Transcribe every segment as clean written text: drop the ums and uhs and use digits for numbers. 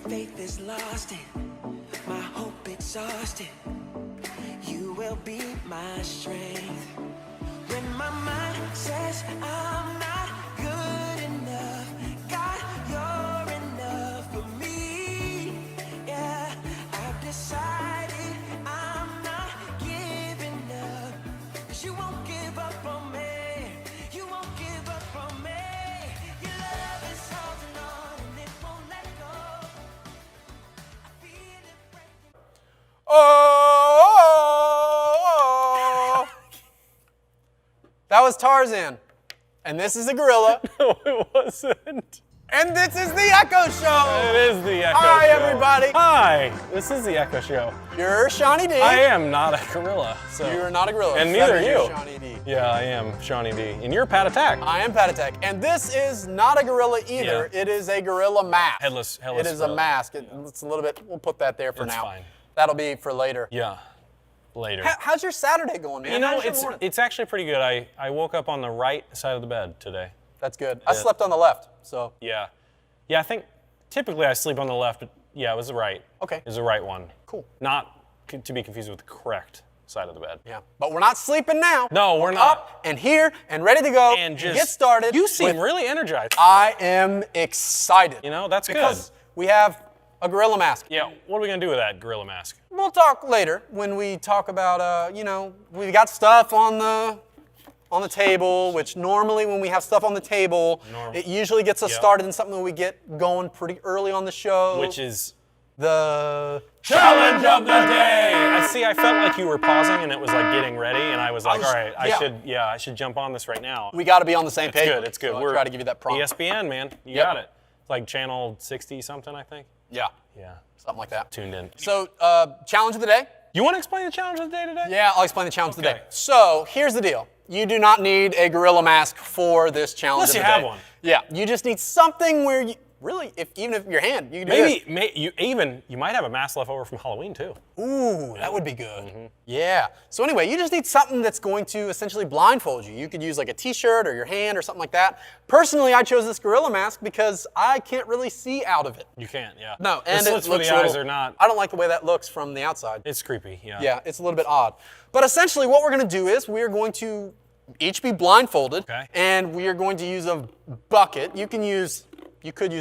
faith is lost and my hope exhausted, you will be my strength. When my mind says I'm not good enough, God, you're enough for me. Yeah, I've decided I'm not giving up, 'cause you won't give up on me. You won't give up on me. Your love is holding on and it won't let go. I feel it breaking. Oh! That was Tarzan. And this is a gorilla. No, it wasn't. And this is the ECCO Show. It is the ECCO Show. Hi, everybody. Hi, this is the ECCO Show. You're Shawnee D. I am not a gorilla. So. You're not a gorilla. And neither are You're you. Shawnee D. Yeah, I am Shawnee D. And you're Pat Attack. I am Pat Attack. And this is not a gorilla either. Yeah. It is a gorilla mask. Headless It is a gorilla. mask. It's a little bit, we'll put that there for It's now. fine. That'll be for later. Yeah, later. How's your Saturday going, man? You know, How's your morning? it's actually pretty good. I woke up on the right side of the bed today. That's good. I slept on the left, so. Yeah. Yeah, I think typically I sleep on the left, but yeah, it was the right. Okay. It was the right one. Cool. Not to be confused with the correct side of the bed. Yeah, but we're not sleeping now. No, we're not. Up and here and ready to go And just get started. You seem with- really energized. I am excited. You know, that's because good. we have a gorilla mask. Yeah, what are we gonna do with that gorilla mask? We'll talk later when we talk about, you know, we've got stuff on the table, which normally when we have stuff on the table, it usually gets us started in something that we get going pretty early on the show. Which is the challenge of the day. I felt like you were pausing and it was like getting ready, and I was like, all right, I should jump on this right now. We got to be on the same page. It's good. So We're try to give you that prompt. ESPN, man. You got it. It's like channel 60 something, I think. Yeah. Yeah. Something like that. Tuned in. So, challenge of the day. You want to explain the challenge of the day today? Yeah, I'll explain the challenge of the Okay. day. So, here's the deal. You do not need a gorilla mask for this challenge Unless of the you day. have one. Yeah, you just need something where you, really, even if your hand, you can do this. You might have a mask left over from Halloween too. Ooh, that would be good. Yeah. So anyway, you just need something that's going to essentially blindfold you. You could use like a t-shirt or your hand or something like that. Personally, I chose this gorilla mask because I can't really see out of it. You can't, yeah. No, the and slits it for looks the a eyes little, are not. I don't like the way that looks from the outside. It's creepy, yeah. Yeah, it's a little bit odd. But essentially what we're going to do is we're going to each be blindfolded, Okay. and we are going to use a bucket. You could use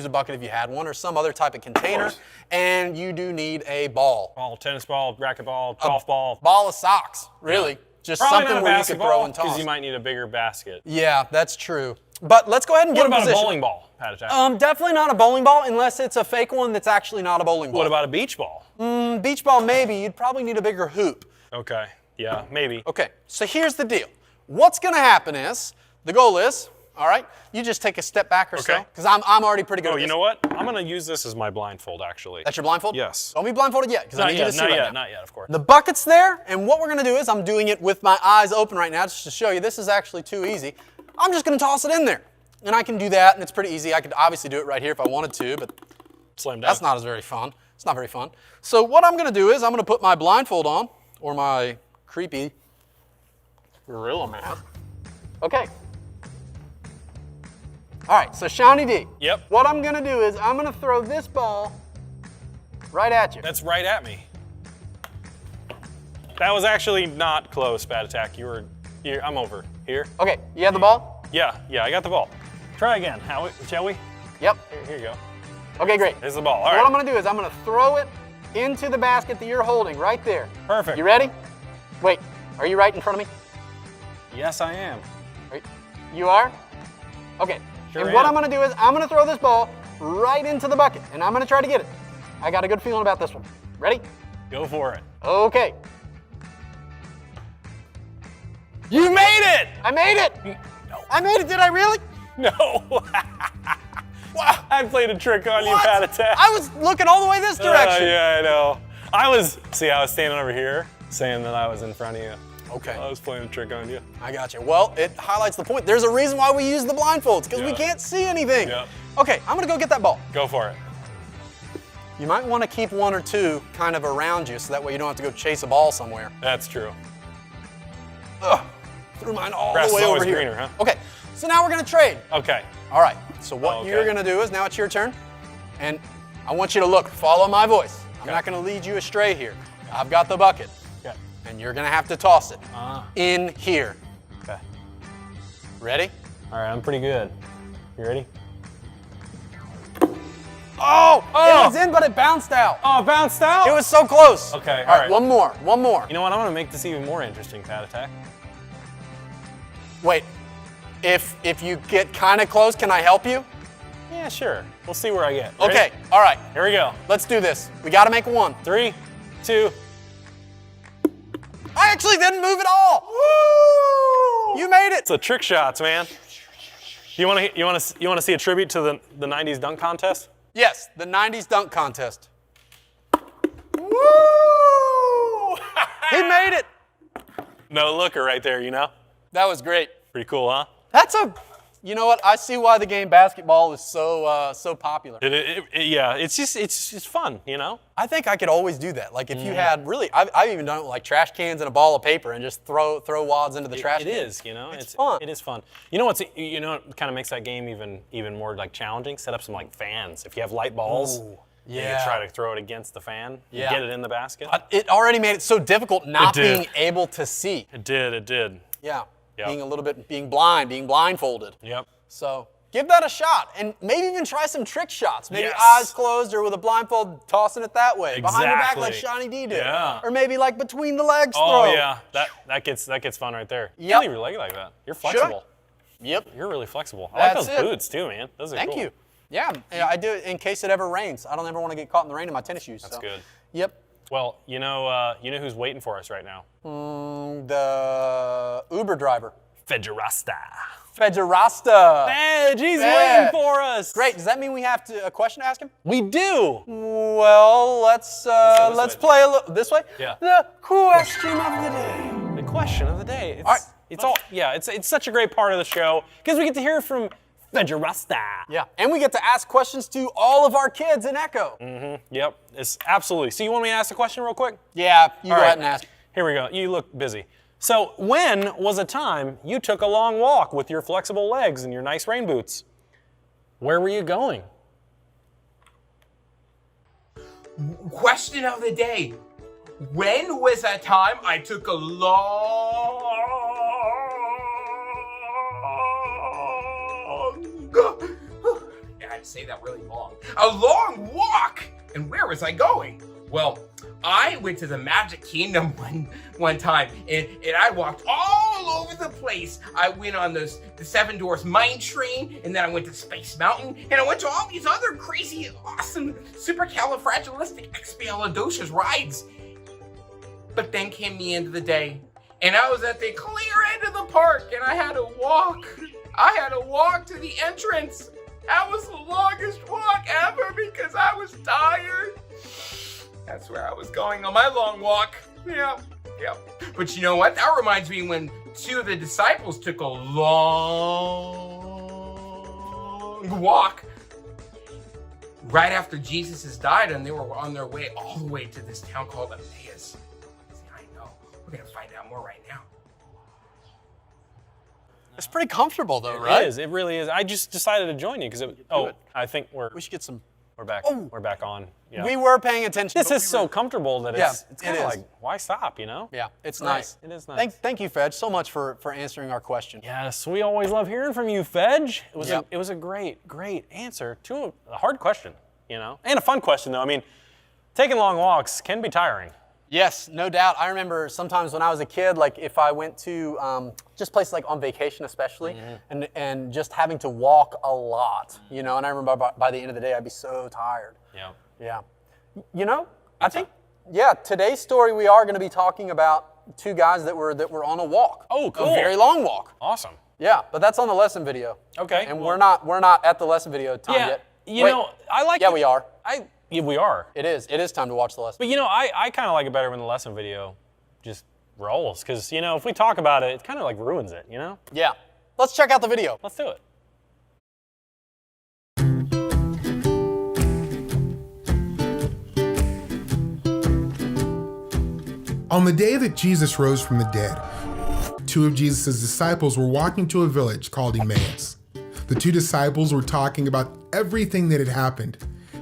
a bucket if you had one or some other type of container, and you do need a ball. Ball, tennis ball, racquetball, golf ball. Ball of socks, really. Yeah. Just Probably something not a where you could basketball, throw and toss. because you might need a bigger basket. Yeah, that's true. But let's go ahead and What get about in a position. bowling ball, Pat Attack? Definitely not a bowling ball unless it's a fake one that's actually not a bowling ball. What about a beach ball? Beach ball, maybe. You'd probably need a bigger hoop. Okay, yeah, maybe. Okay, so here's the deal. What's going to happen is, the goal is, all right, you just take a step back or so, Okay. because I'm already pretty good at Oh, this. you know what? I'm going to use this as my blindfold, actually. That's your blindfold? Yes. Don't be blindfolded yet, because I Not need you to yet, see not right yet, now. not yet, of course. The bucket's there, and what we're going to do is, I'm doing it with my eyes open right now, just to show you. This is actually too easy. I'm just going to toss it in there, and I can do that, and it's pretty easy. I could obviously do it right here if I wanted to, but Slam down. that's not as very fun. It's not very fun. So what I'm going to do is, I'm going to put my blindfold on, or my creepy gorilla mask. Okay. All right, so Shawnee D. Yep. What I'm going to do is, I'm going to throw this ball right at you. That's right at me. That was actually not close, Pat Attack. You were here. I'm over. Here. Okay, you have the ball? Yeah, I got the ball. Try again, shall we? Yep. Here you go. Okay, great. Here's the ball. All What right. I'm going to do is, I'm going to throw it into the basket that you're holding right there. Perfect. You ready? Wait, are you right in front of me? Yes, I am. You are? Okay. Sure and what am. I'm going to do is, I'm going to throw this ball right into the bucket, and I'm going to try to get it. I got a good feeling about this one. Ready? Go for it. Okay. You made it! I made it! No. I made it, did I really? No. Wow. I played a trick on you, What? Pat Attack. I was looking all the way this direction. Yeah, I know. I was standing over here saying that I was in front of you. Okay. I was playing a trick on you. I got you. Well, it highlights the point. There's a reason why we use the blindfolds, because we Yeah. can't see anything. Yeah. Okay, I'm going to go get that ball. Go for it. You might want to keep one or two kind of around you, so that way you don't have to go chase a ball somewhere. That's true. Ugh. Threw mine all Grass the way is over always here. greener, huh? Okay, so now we're going to trade. Okay. All right, so what Okay. you're going to do is, now it's your turn, and I want you to look, follow my voice. I'm not gonna lead you astray here. I've got the bucket. Okay. And you're gonna have to toss it in here. Okay. Ready? All right, I'm pretty good. You ready? Oh! It was in, but it bounced out. Oh, it bounced out? It was so close. Okay, all right. One more. You know what? I'm gonna make this even more interesting, Pat Attack. Wait, if you get kind of close, can I help you? Yeah, sure. We'll see where I get. Ready? Okay, all right. Here we go. Let's do this. We gotta make one. 3, 2. I actually didn't move at all. Woo! You made it. It's a trick shots, man. You want to see a tribute to the 90s dunk contest? Yes, the 90s dunk contest. Woo! He made it. No looker right there, you know? That was great. Pretty cool, huh? You know what? I see why the game basketball is so popular. Yeah, it's just fun, you know? I think I could always do that. Like if you had really, I've even done it with like trash cans and a ball of paper and just throw wads into the trash can. It is, you know? It's fun. It is fun. You know what kind of makes that game even more like challenging? Set up some like fans. If you have light balls, you try to throw it against the fan, get it in the basket. But it already made it so difficult not being able to see. It did. Yeah. Yep. Being blindfolded. Yep. So give that a shot and maybe even try some trick shots. Maybe Yes. eyes closed or with a blindfold, tossing it that way. Behind your back like Exactly. Shawnee D did. Yeah. Or maybe like between the legs Oh throw. yeah, that gets fun right there. You Yep. can't even leg like that. You're flexible. Yep. You're really flexible. I like That's those it. boots too, man. Those are Thank cool. you. Yeah, I do it in case it ever rains. I don't ever want to get caught in the rain in my tennis shoes. That's good. Yep. Well, you know who's waiting for us right now? The Uber driver. Federasta. Federasta. Fedge, he's Fedge. waiting for us. Great. Does that mean we have a question to ask him? We do. Well, let's way. play a little this way. Yeah. The question of the day. The question of the day. It's right. it's such a great part of the show because we get to hear from Federasta. Yeah, and we get to ask questions to all of our kids in ECCO. Yep. It's absolutely. So you want me to ask the question real quick? Yeah, you All go right. ahead and ask. Here we go. You look busy. So when was a time you took a long walk with your flexible legs and your nice rain boots? Where were you going? Question of the day. When was that time I took a long... I had to say that really long. A long walk! And where was I going? Well, I went to the Magic Kingdom one time, and I walked all over the place. I went on the Seven Dwarfs Mine Train, and then I went to Space Mountain, and I went to all these other crazy, awesome, supercalifragilisticexpialidocious rides. But then came the end of the day, and I was at the clear end of the park, and I had to walk. I had to walk to the entrance. That was the longest walk ever because I was tired. That's where I was going on my long walk. Yeah. But you know what? That reminds me when two of the disciples took a long walk right after Jesus has died, and they were on their way all the way to this town called Emmaus. I know. We're going to find out more right now. It's pretty comfortable though, right? It is. It really is. I just decided to join you because I think We should get some. we're back. Oh. We're back on. Yeah. We were paying attention. This but is we so were- comfortable that Yeah, it's it kind of is. like, why stop, you know? Yeah, it's Right. nice. It is nice. Thank you, Fedge, so much for answering our question. Yes, we always love hearing from you, Fedge. Yep. It was a great answer to a hard question, you know? And a fun question, though. I mean, taking long walks can be tiring. Yes, no doubt. I remember sometimes when I was a kid, like if I went to just places like on vacation especially, and just having to walk a lot, you know, and I remember by the end of the day, I'd be so tired. Yeah. Yeah. You know, I think, today's story we are going to be talking about two guys that were on a walk. Oh, cool. A very long walk. Awesome. Yeah, but that's on the lesson video. Okay. And well, we're not at the lesson video time Yeah. yet. You Wait. know, I like Yeah, we are. Yeah, we are. It is. It is time to watch the lesson. But you know, I kind of like it better when the lesson video just rolls, because you know, if we talk about it, it kind of like ruins it. You know. Yeah. Let's check out the video. Let's do it. On the day that Jesus rose from the dead, two of Jesus' disciples were walking to a village called Emmaus. The two disciples were talking about everything that had happened.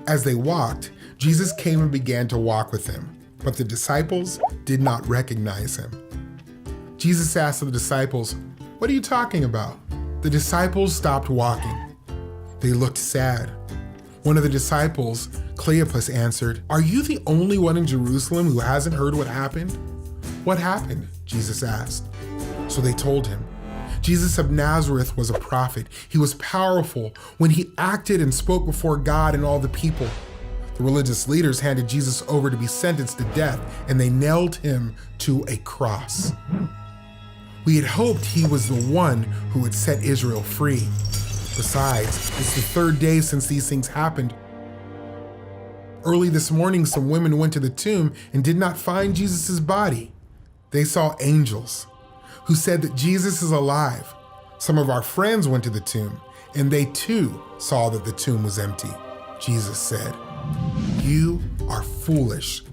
As they walked, Jesus came and began to walk with them, but the disciples did not recognize him. Jesus asked the disciples, "What are you talking about?" The disciples stopped walking. They looked sad. One of the disciples, Cleopas, answered, "Are you the only one in Jerusalem who hasn't heard what happened?" "What happened?" Jesus asked. So they told him. Jesus of Nazareth was a prophet. He was powerful when he acted and spoke before God and all the people. The religious leaders handed Jesus over to be sentenced to death, and they nailed him to a cross. We had hoped he was the one who would set Israel free. Besides, it's the third day since these things happened. Early this morning, some women went to the tomb and did not find Jesus' body. They saw angels who said that Jesus is alive. Some of our friends went to the tomb, and they too saw that the tomb was empty. Jesus said, "You are foolish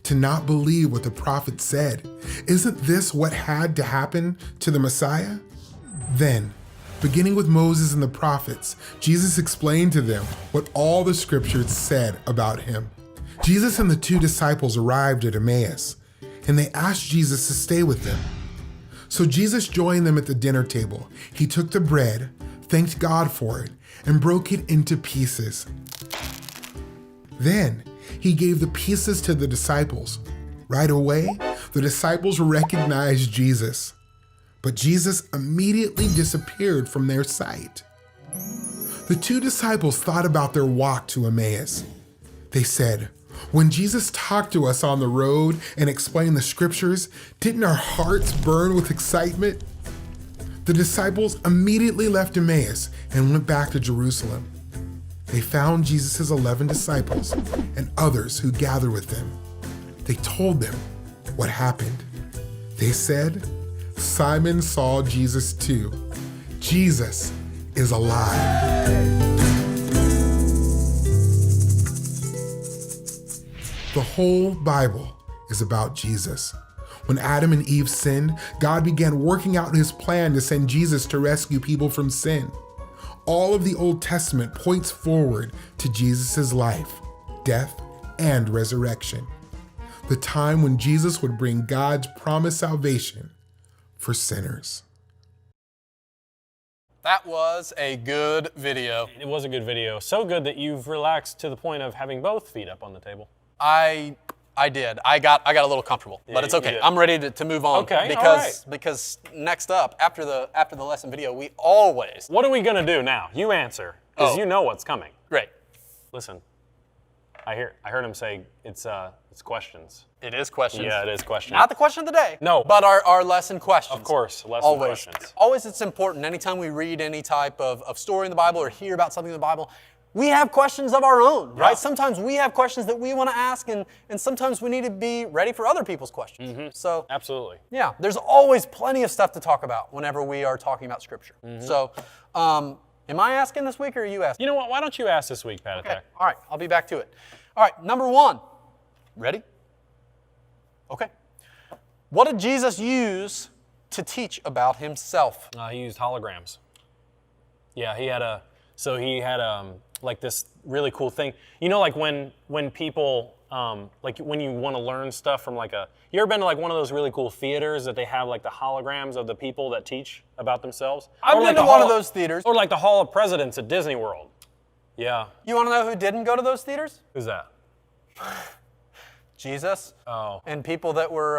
to not believe what the prophet said. Isn't this what had to happen to the Messiah?" Then, beginning with Moses and the prophets, Jesus explained to them what all the scriptures said about him. Jesus and the two disciples arrived at Emmaus, and they asked Jesus to stay with them. So Jesus joined them at the dinner table. He took the bread, thanked God for it, and broke it into pieces. Then he gave the pieces to the disciples. Right away, the disciples recognized Jesus, but Jesus immediately disappeared from their sight. The two disciples thought about their walk to Emmaus. They said, "When Jesus talked to us on the road and explained the scriptures, didn't our hearts burn with excitement?" The disciples immediately left Emmaus and went back to Jerusalem. They found Jesus' 11 disciples and others who gathered with them. They told them what happened. They said, "Simon saw Jesus too. Jesus is alive." The whole Bible is about Jesus. When Adam and Eve sinned, God began working out his plan to send Jesus to rescue people from sin. All of the Old Testament points forward to Jesus' life, death, and resurrection. The time when Jesus would bring God's promised salvation for sinners. That was a good video. It was a good video. So good that you've relaxed to the point of having both feet up on the table. I did. I got a little comfortable, but it's okay. I'm ready to move on. Okay, because next up, after the lesson video, we always. What are we gonna do now? You answer, because you know what's coming. Great. Listen, I heard him say it's questions. It is questions. Yeah, it is questions. Not the question of the day. No. But our lesson questions. Of course, lesson questions. Always it's important. Anytime we read any type of story in the Bible or hear about something in the Bible, we have questions of our own, right? Yeah. Sometimes we have questions that we want to ask, and sometimes we need to be ready for other people's questions. Mm-hmm. So, absolutely. Yeah, there's always plenty of stuff to talk about whenever we are talking about Scripture. Mm-hmm. So, am I asking this week or are you asking? You know what? Why don't you ask this week, Pat Okay. Attack? All right, I'll be back to it. All right, number one. Ready? Okay. What did Jesus use to teach about himself? He used holograms. Yeah, he had like this really cool thing. You know, like when people, like when you want to learn stuff from you ever been to like one of those really cool theaters that they have like the holograms of the people that teach about themselves? I've been to one of those theaters. Or like the Hall of Presidents at Disney World. Yeah. You want to know who didn't go to those theaters? Who's that? Jesus. Oh. And people that were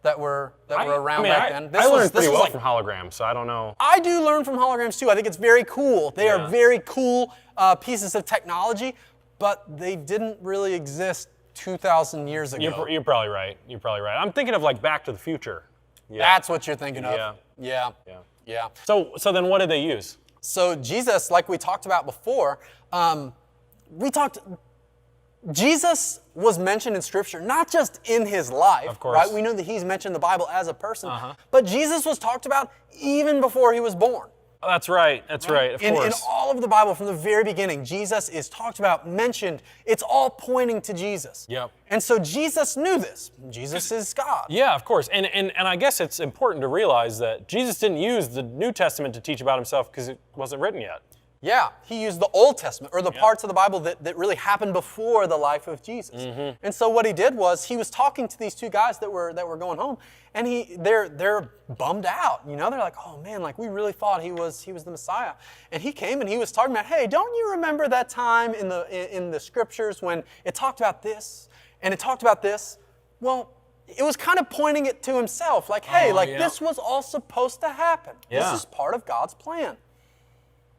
around back then. I learned pretty well from holograms, so I don't know. I do learn from holograms too. I think it's very cool. They are very cool pieces of technology, but they didn't really exist 2,000 years ago. You're probably right. You're probably right. I'm thinking of like Back to the Future. Yeah. That's what you're thinking of. Yeah. Yeah. So then what did they use? So Jesus, like we talked about before, Jesus was mentioned in Scripture, not just in his life, of course. Right? We know that he's mentioned in the Bible as a person, but Jesus was talked about even before he was born. Oh, that's right. That's right. Of course. In all of the Bible, from the very beginning, Jesus is talked about, mentioned. It's all pointing to Jesus. Yep. And so Jesus knew this. Jesus is God. Yeah, of course. And I guess it's important to realize that Jesus didn't use the New Testament to teach about himself because it wasn't written yet. Yeah, he used the Old Testament, or the parts of the Bible that really happened before the life of Jesus. And so what he did was he was talking to these two guys that were going home, and they're bummed out. You know, they're like, oh man, like we really thought he was the Messiah. And he came and he was talking about, hey, don't you remember that time in the scriptures when it talked about this and it talked about this? Well, it was kind of pointing it to himself, like, hey, this was all supposed to happen. Yeah. This is part of God's plan.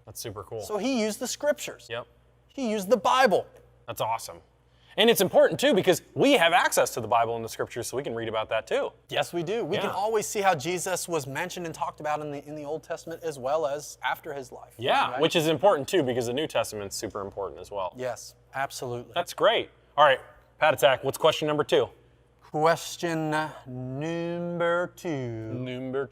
That's super cool. So he used the scriptures. Yep. He used the Bible. That's awesome. And it's important too because we have access to the Bible and the scriptures, so we can read about that too. Yes, we do. We can always see how Jesus was mentioned and talked about in the Old Testament as well as after his life. Yeah, right? which is important too because the New Testament's super important as well. Yes, absolutely. That's great. All right, Pat Attack, what's question number 2? Question number 2. Number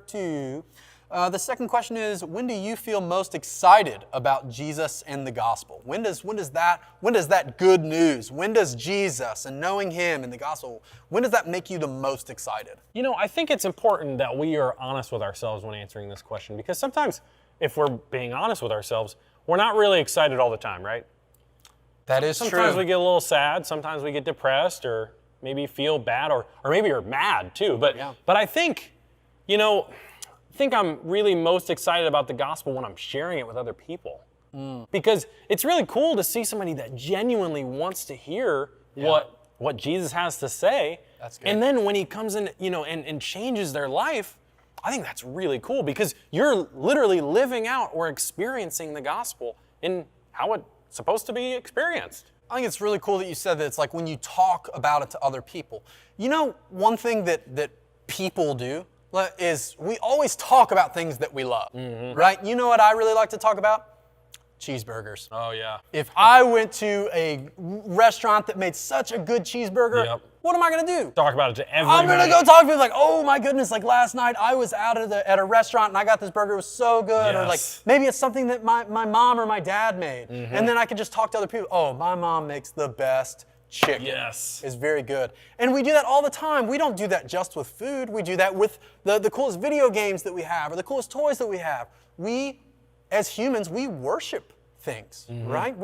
2. The second question is, when do you feel most excited about Jesus and the gospel? When does that good news, when does Jesus and knowing him and the gospel, when does that make you the most excited? You know, I think it's important that we are honest with ourselves when answering this question because sometimes if we're being honest with ourselves, we're not really excited all the time, right? That is Sometimes true. we get a little sad, sometimes we get depressed or maybe feel bad or maybe you're mad too. But I think, I'm really most excited about the gospel when I'm sharing it with other people. Because it's really cool to see somebody that genuinely wants to hear what Jesus has to say. That's good. And then when he comes in, and changes their life, I think that's really cool because you're literally living out or experiencing the gospel in how it's supposed to be experienced. I think it's really cool that you said that it's like when you talk about it to other people. You know, one thing that people do is we always talk about things that we love, right? You know what I really like to talk about? Cheeseburgers. Oh, yeah. If I went to a restaurant that made such a good cheeseburger, what am I going to do? Talk about it to everybody. I'm going to go talk to people like, oh my goodness, like last night I was out at a restaurant and I got this burger, it was so good. Or like maybe it's something that my mom or my dad made. And then I could just talk to other people, oh, my mom makes the best chicken. Yes. Is very good. And we do that all the time. We don't do that just with food. We do that with the coolest video games that we have or the coolest toys that we have. We, as humans, we worship things, right?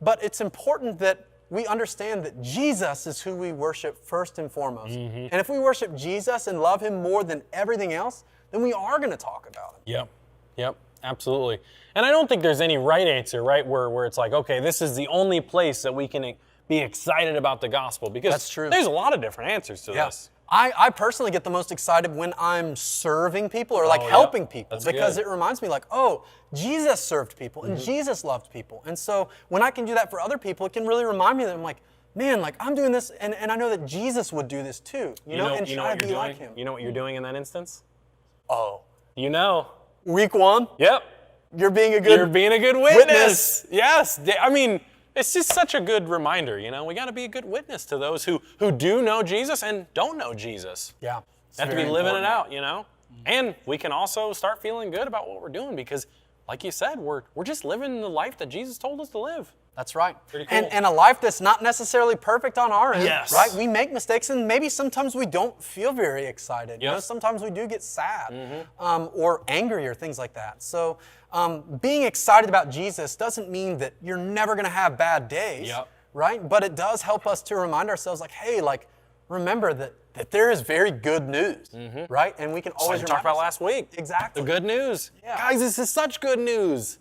But it's important that we understand that Jesus is who we worship first and foremost. And if we worship Jesus and love him more than everything else, then we are going to talk about it. Yep, absolutely. And I don't think there's any right answer, right? Where it's like, okay, this is the only place that we can be excited about the gospel because That's true. There's a lot of different answers to this. I personally get the most excited when I'm serving people or like helping people. That's because good. it reminds me like, oh, Jesus served people and Jesus loved people. And so when I can do that for other people, it can really remind me that I'm like, man, like I'm doing this and I know that Jesus would do this too. You know, and try to be like him. You know what you're doing in that instance? Oh. You know. Week 1? Yep. You're being a good witness. Yes. I mean, it's just such a good reminder, We got to be a good witness to those who do know Jesus and don't know Jesus. Yeah. Have to be living it out, And we can also start feeling good about what we're doing because, like you said, we're just living the life that Jesus told us to live. That's right. Pretty cool. And a life that's not necessarily perfect on our end, Yes. right? We make mistakes and maybe sometimes we don't feel very excited. Yes. Sometimes we do get sad or angry or things like that. So being excited about Jesus doesn't mean that you're never going to have bad days, right? But it does help us to remind ourselves like, hey, like remember that there is very good news, right? And we can always talk about last week. Exactly. The good news. Yeah. Guys, this is such good news.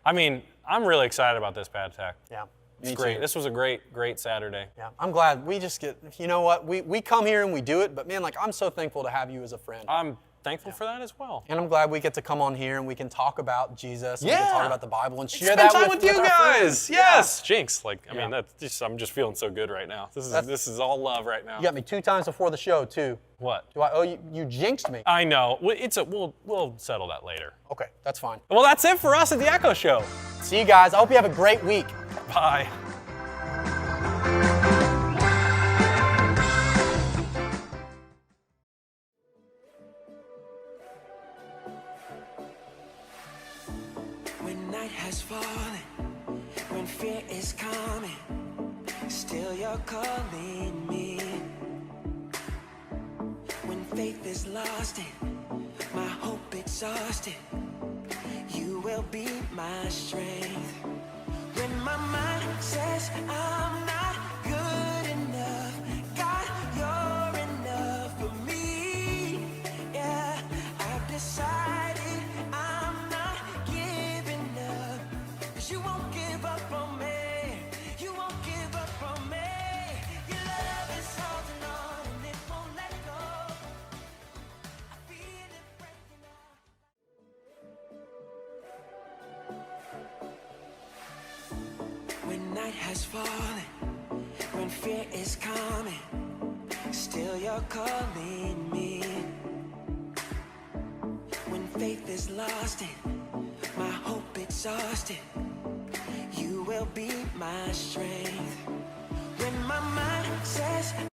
I mean, I'm really excited about this, Pat Attack. Yeah. It's great. This was a great Saturday. Yeah, I'm glad. We just get, you know what, we come here and we do it, but man, like I'm so thankful to have you as a friend. I'm thankful for that as well. And I'm glad we get to come on here and we can talk about Jesus and we can talk about the Bible and share Spend that time with you our guys. friends. Yes. Jinx, I mean, I'm just feeling so good right now. This is all love right now. You got me 2 times before the show too. What? Do I owe you? You jinxed me. I know. We'll settle that later. Okay, that's fine. Well, that's it for us at the ECCO Show. See you guys. I hope you have a great week. Bye. When night has fallen, when fear is coming, still you're calling me. When faith is lost and my hope exhausted, you You will be my strength. When my mind says I'm not good enough, God, you're enough for me. Yeah, I've decided I'm not giving up. 'Cause you won't give up on me. You won't give up on me. Your love is holding on and it won't let go. I feel it breaking out. When night has fallen, when fear is coming, still you're calling me. When faith is lost and my hope exhausted, you will be my strength. When my mind says